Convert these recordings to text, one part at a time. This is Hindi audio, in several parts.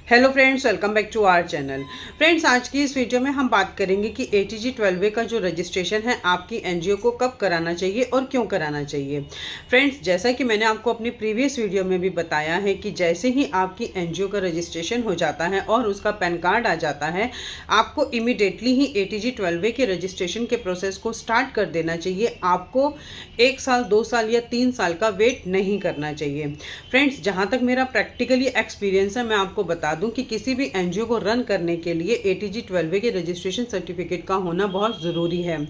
Hello friends, welcome back to our channel. Friends, आज की इस वीडियो में हम बात करेंगे कि ATG 12A का जो रजिस्ट्रेशन है आपकी एनजीओ को कब कराना चाहिए और क्यों कराना चाहिए। फ्रेंड्स, जैसा कि मैंने आपको अपनी प्रीवियस वीडियो में भी बताया है कि जैसे ही आपकी एनजीओ का रजिस्ट्रेशन हो जाता है और उसका पैन कार्ड आ जाता है, आपको इमीडिएटली ही ATG 12A के रजिस्ट्रेशन के प्रोसेस को स्टार्ट कर देना चाहिए। आपको 1 साल, 2 साल या 3 साल का वेट नहीं करना चाहिए। फ्रेंड्स, जहाँ तक मेरा प्रैक्टिकली एक्सपीरियंस है, मैं आपको बता दूं कि किसी भी एनजीओ को रन करने के लिए ATG 12A के रजिस्ट्रेशन सर्टिफिकेट का होना बहुत ज़रूरी है।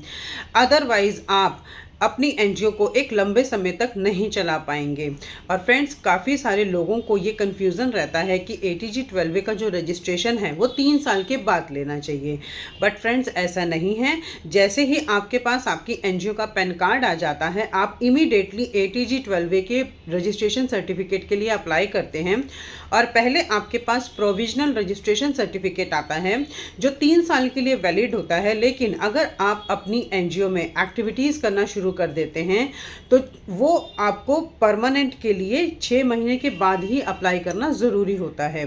अदरवाइज़ आप अपनी एनजीओ को एक लंबे समय तक नहीं चला पाएंगे। और फ्रेंड्स, काफ़ी सारे लोगों को ये कन्फ्यूज़न रहता है कि ATG 12A का जो रजिस्ट्रेशन है वो 3 साल के बाद लेना चाहिए। बट फ्रेंड्स, ऐसा नहीं है। जैसे ही आपके पास आपकी एनजीओ का पैन कार्ड आ जाता है, आप इमीडिएटली ATG 12A के रजिस्ट्रेशन सर्टिफिकेट के लिए अप्लाई करते हैं और पहले आपके पास प्रोविजनल रजिस्ट्रेशन सर्टिफिकेट आता है जो 3 साल के लिए वैलिड होता है। लेकिन अगर आप अपनी एनजीओ में एक्टिविटीज़ करना शुरू कर देते हैं तो वो आपको परमानेंट के लिए 6 महीने के बाद ही अप्लाई करना ज़रूरी होता है।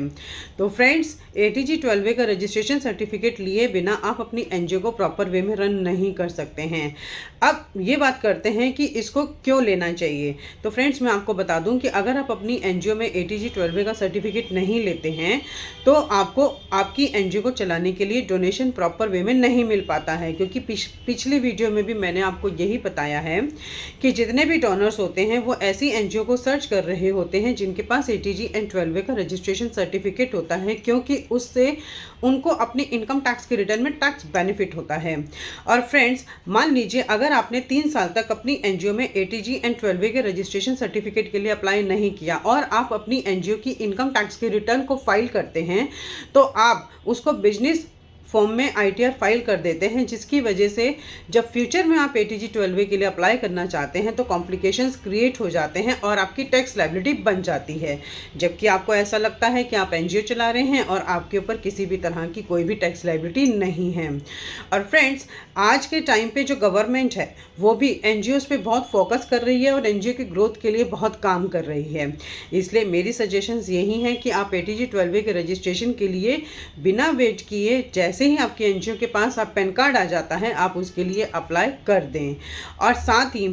तो फ्रेंड्स, ATG 12A का रजिस्ट्रेशन सर्टिफिकेट लिए बिना आप अपनी एनजीओ को प्रॉपर वे में रन नहीं कर सकते हैं। अब ये बात करते हैं कि इसको क्यों लेना चाहिए। तो फ्रेंड्स, मैं आपको बता दूं कि अगर आप अपनी एनजीओ में ATG 12A का सर्टिफिकेट नहीं लेते हैं तो आपको आपकी एनजीओ को चलाने के लिए डोनेशन प्रॉपर वे में नहीं मिल पाता है। क्योंकि पिछली वीडियो में भी मैंने आपको यही बताया है कि जितने भी डोनर्स होते हैं वो ऐसी एनजीओ को सर्च कर रहे होते हैं जिनके पास ATG and 12A का रजिस्ट्रेशन सर्टिफिकेट होता है, क्योंकि उससे उनको अपनी इनकम टैक्स के रिटर्न में टैक्स बेनिफिट होता है। और फ्रेंड्स, मान लीजिए अगर आपने 3 साल तक अपनी एनजीओ में ATG and 12A के रजिस्ट्रेशन सर्टिफिकेट के लिए अप्लाई नहीं किया और आप अपनी एनजीओ की इनकम टैक्स के रिटर्न को फाइल करते हैं, तो आप उसको बिजनेस फॉर्म में ITR फाइल कर देते हैं, जिसकी वजह से जब फ्यूचर में आप ATG 12A के लिए अप्लाई करना चाहते हैं तो कॉम्प्लिकेशंस क्रिएट हो जाते हैं और आपकी टैक्स लायबिलिटी बन जाती है। जबकि आपको ऐसा लगता है कि आप एनजीओ चला रहे हैं और आपके ऊपर किसी भी तरह की कोई भी टैक्स लायबिलिटी नहीं है। और फ्रेंड्स, आज के टाइम पे जो गवर्नमेंट है वो भी एनजीओज पे बहुत फोकस कर रही है और एनजीओ की ग्रोथ के लिए बहुत काम कर रही है। इसलिए मेरी सजेशंस यही हैं कि आप ATG 12A के रजिस्ट्रेशन के लिए बिना वेट किए, जैसे ही आपके एनजीओ के पास आप पैन कार्ड आ जाता है, आप उसके लिए अप्लाई कर दें। और साथ ही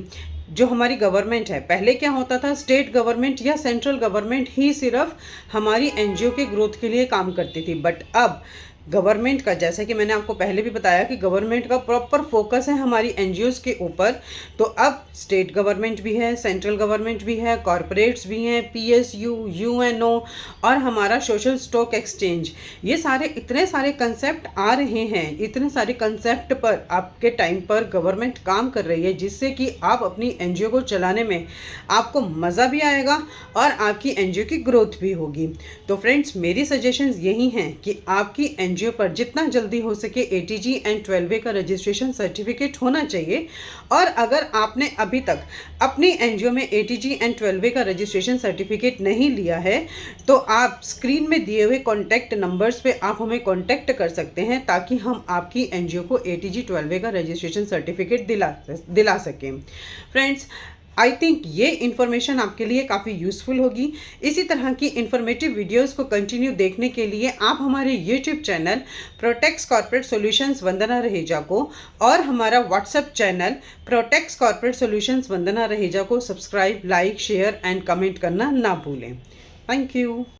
जो हमारी गवर्नमेंट है, पहले क्या होता था, स्टेट गवर्नमेंट या सेंट्रल गवर्नमेंट ही सिर्फ हमारी एनजीओ के ग्रोथ के लिए काम करती थी। बट अब गवर्नमेंट का, जैसा कि मैंने आपको पहले भी बताया कि गवर्नमेंट का प्रॉपर फोकस है हमारी एनजीओज़ के ऊपर। तो अब स्टेट गवर्नमेंट भी है, सेंट्रल गवर्नमेंट भी है, कॉरपोरेट्स भी हैं, PSU, UNO और हमारा सोशल स्टॉक एक्सचेंज, ये सारे इतने सारे कंसेप्ट आ रहे हैं। इतने सारे कंसेप्ट पर आपके टाइम पर गवर्नमेंट काम कर रही है, जिससे कि आप अपनी एनजीओ को चलाने में आपको मज़ा भी आएगा और आपकी एनजीओ की ग्रोथ भी होगी। तो फ्रेंड्स, मेरी सजेशंस यही हैं कि आपकी एनजीओ पर जितना जल्दी हो सके ATG and 12A का रजिस्ट्रेशन सर्टिफिकेट होना चाहिए। और अगर आपने अभी तक अपनी एनजीओ में ATG and 12A का रजिस्ट्रेशन सर्टिफिकेट नहीं लिया है तो आप स्क्रीन में दिए हुए कॉन्टैक्ट नंबर्स पे आप हमें कॉन्टैक्ट कर सकते हैं, ताकि हम आपकी एनजीओ को ATG 12A का रजिस्ट्रेशन सर्टिफिकेट दिला सकें। फ्रेंड्स, आई थिंक ये इन्फॉर्मेशन आपके लिए काफ़ी यूज़फुल होगी। इसी तरह की इन्फॉर्मेटिव वीडियोस को कंटिन्यू देखने के लिए आप हमारे यूट्यूब चैनल प्रोटेक्स कॉर्पोरेट सॉल्यूशंस वंदना रहेजा को और हमारा व्हाट्सएप चैनल प्रोटेक्स कॉर्पोरेट सॉल्यूशंस वंदना रहेजा को subscribe, like, share and comment करना ना भूलें। Thank you.